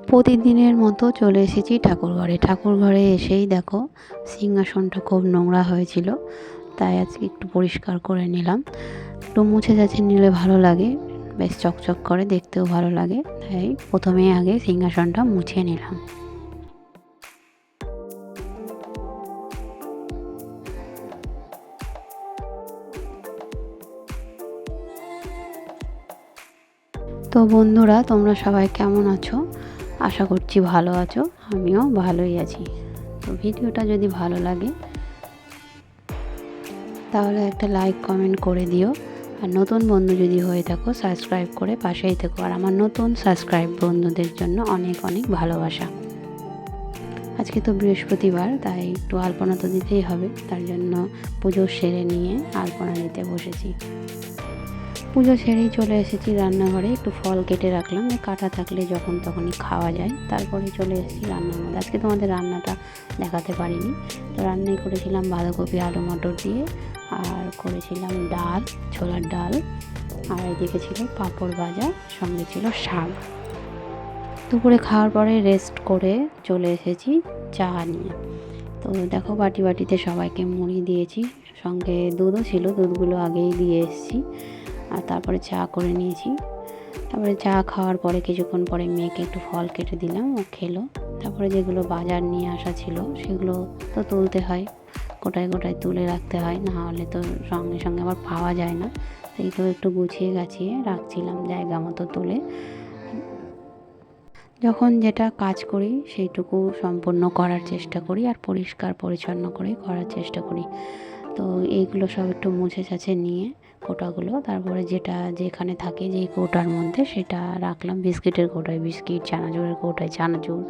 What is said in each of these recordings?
প্রতিদিনের মতো চলে এসেছি ঠাকুরঘরে এসেই দেখো সিংহাসনটা খুব নোংরা হয়েছিল, তাই আজকে একটু পরিষ্কার করে নিলাম। একটু মুছে যাচ্ছে নিলে ভালো লাগে, বেশ চকচক করে, দেখতেও ভালো লাগে, তাই প্রথমে আগে সিংহাসনটা মুছে নিলাম। তো বন্ধুরা, তোমরা সবাই কেমন আছো? আশা করছি ভালো আছো, আমিও ভালোই আছি। তো ভিডিওটা যদি ভালো লাগে তাহলে একটা লাইক কমেন্ট করে দিও, আর নতুন বন্ধু যদি হয়ে থাকো সাবস্ক্রাইব করে পাশেই থেকো। আর আমার নতুন সাবস্ক্রাইব বন্ধুদের জন্য অনেক অনেক ভালোবাসা। আজকে তো বৃহস্পতিবার, তাই একটু আলপনা তো দিতেই হবে, তার জন্য পুজো সেরে নিয়ে আলপনা দিতে বসেছি। পুজো সেরেই চলে এসেছি রান্নাঘরে, একটু ফল কেটে রাখলাম, কাটা থাকলে যখন তখনই খাওয়া যায়। তারপরে চলে এসেছি রান্নার মধ্যে। আজকে তোমাদের রান্নাটা দেখাতে পারিনি, তো রান্নাই করেছিলাম বাঁধাকপি আলু মটর দিয়ে, আর করেছিলাম ডাল, ছোলার ডাল, আর এদিকে ছিল পাঁপড় ভাজা, সঙ্গে ছিল শাক। দুপুরে খাওয়ার পরে রেস্ট করে চলে এসেছি চা নিয়ে। তো দেখো বাটিতে সবাইকে মুড়ি দিয়েছি, সঙ্গে দুধও ছিল, দুধগুলো আগেই দিয়ে এসেছি। আর তারপরে চা করে নিয়েছি। তারপরে চা খাওয়ার পরে কিছুক্ষণ পরে মেয়েকে একটু ফল কেটে দিলাম, ও খেলো। তারপরে যেগুলো বাজার নিয়ে আসা ছিল সেগুলো তো তুলতে হয়, গোটায় তুলে রাখতে হয়, না হলে তো সঙ্গে সঙ্গে আবার পাওয়া যায় না। তো এইগুলো একটু গুছিয়ে গাছিয়ে রাখছিলাম জায়গা মতো তুলে। যখন যেটা কাজ করি সেইটুকু সম্পূর্ণ করার চেষ্টা করি, আর পরিষ্কার পরিচ্ছন্ন করে করার চেষ্টা করি। তো এইগুলো সব একটু মুছে ছাছে নিয়ে কোটাগুলো, তারপরে যেটা যেখানে থাকে যেই কৌটার মধ্যে সেটা রাখলাম। বিস্কিটের কৌটায় বিস্কিট, চানাচুরের কৌটায় চানাচুর,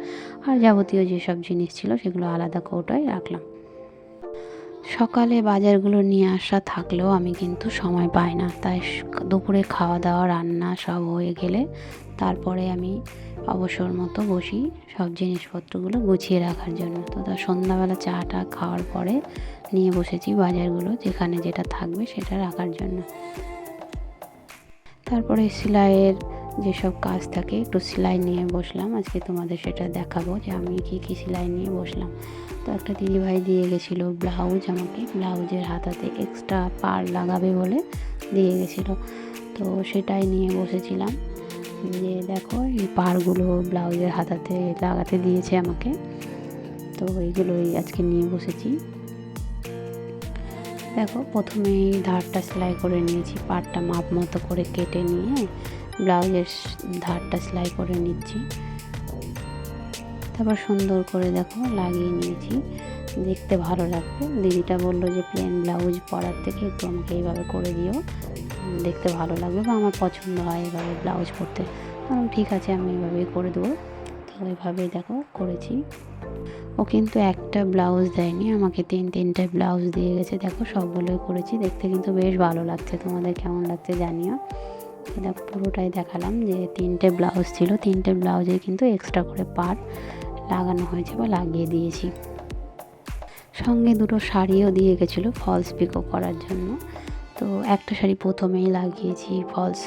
আর যাবতীয় যেসব জিনিস ছিল সেগুলো আলাদা কৌটায় রাখলাম। সকালে বাজারগুলো নিয়ে আসা থাকলেও আমি কিন্তু সময় পাই না, তাই দুপুরে খাওয়া দাওয়া রান্না সব হয়ে গেলে তারপরে আমি অবসর মতো বসি সব জিনিসপত্রগুলো গুছিয়ে রাখার জন্য। তো সন্ধ্যাবেলা চাটা খাওয়ার পরে নিয়ে বসেছি বাজারগুলো, যেখানে যেটা থাকবে সেটা রাখার জন্য। তারপরে সেলাইয়ের যেসব কাজ থাকে একটু সেলাই নিয়ে বসলাম। আজকে তোমাদের সেটা দেখাবো যে আমি কী সেলাই নিয়ে বসলাম। তো একটা দিদিভাই দিয়ে গেছিলো ব্লাউজ আমাকে, ব্লাউজের হাতাতে এক্সট্রা পাড় লাগাবে বলে দিয়ে গেছিলো। তো সেটাই নিয়ে বসেছিলাম, যে দেখো এই পাড়গুলো ব্লাউজের হাতাতে লাগাতে দিয়েছে আমাকে। তো এইগুলোই আজকে নিয়ে বসেছি। দেখো প্রথমেই ধারটা সেলাই করে নিয়েছি, পাড়টা মাপ মতো করে কেটে নিয়ে ব্লাউজের ধারটা সেলাই করে নিচ্ছি। তারপর সুন্দর করে দেখো লাগিয়ে নিয়েছি, দেখতে ভালো লাগবে। দিদিটা বললো যে প্লেন ব্লাউজ পরার থেকে একটু আমাকে এইভাবে করে দিও, দেখতে ভালো লাগবে বা আমার পছন্দ হয় এভাবে ব্লাউজ পরতে। ঠিক আছে, আমি এভাবেই করে দেবো। তো এভাবেই দেখো করেছি। ও কিন্তু একটা ব্লাউজ দেয়নি, আমাকে তিনটে ব্লাউজ দিয়ে গেছে। দেখো সবগুলোই করেছি, দেখতে কিন্তু বেশ ভালো লাগছে। তোমাদের কেমন লাগছে জানিও। দেখো পুরোটাই দেখালাম যে 3টে ব্লাউজ ছিল, 3টে ব্লাউজে কিন্তু এক্সট্রা করে পাড় লাগানো হয়েছে বা লাগিয়ে দিয়েছি। সঙ্গে 2টো শাড়িও দিয়ে গেছিলো ফলস পিকো করার জন্য। তো একটা শাড়ি প্রথমেই লাগিয়েছি ফলস,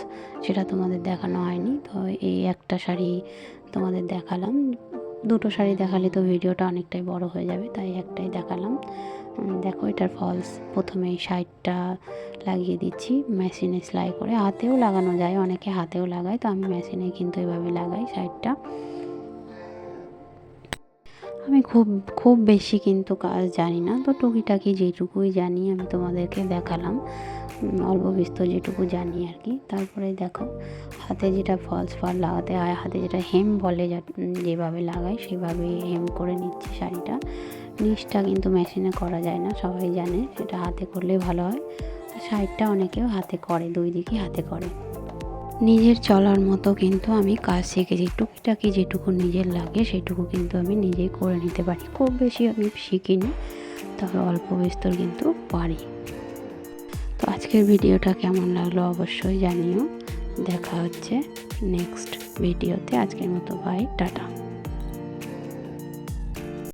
সেটা তোমাদের দেখানো হয়নি। তো এই একটা শাড়ি তোমাদের দেখালাম। 2টো শাড়ি দেখালে তো ভিডিওটা অনেকটাই বড় হয়ে যাবে, তাই একটাই দেখালাম। দেখো এটার ফলস প্রথমেই সাইডটা লাগিয়ে দিচ্ছি মেশিনে সেলাই করে। হাতেও লাগানো যায়, অনেকে হাতেও লাগায়, তো আমি মেশিনে কিন্তু এভাবে লাগাই সাইডটা। আমি খুব বেশি কিন্তু কাজ জানি না, তো টুকিটাকি যেটুকুই জানি আমি তোমাদেরকে দেখালাম, অল্প বিস্তর যেটুকু জানি আর কি। তারপরে দেখো হাতে যেটা ফলস পাড় লাগাতে হয়, হাতে যেটা হেম বলে যেভাবে লাগাই সেভাবে হেম করে নিচ্ছি শাড়িটা। নিচটা কিন্তু মেশিনে করা যায় না, সবাই জানে, সেটা হাতে করলে ভালো হয়। সাইডটা অনেকেও হাতে করে, 2 দিকই হাতে করে। নিজের চলার মতো কিন্তু আমি কাজ শিখেছি, টুকিটাকি যেটুকু নিজের লাগে সেটুকু কিন্তু আমি নিজেই করে নিতে পারি। খুব বেশি আমি শিখিনি, তবে অল্প বিস্তর কিন্তু পারি। তো আজকের ভিডিওটা কেমন লাগলো অবশ্যই জানিও। দেখা হচ্ছে নেক্সট ভিডিওতে। আজকের মতো বাই, টাটা।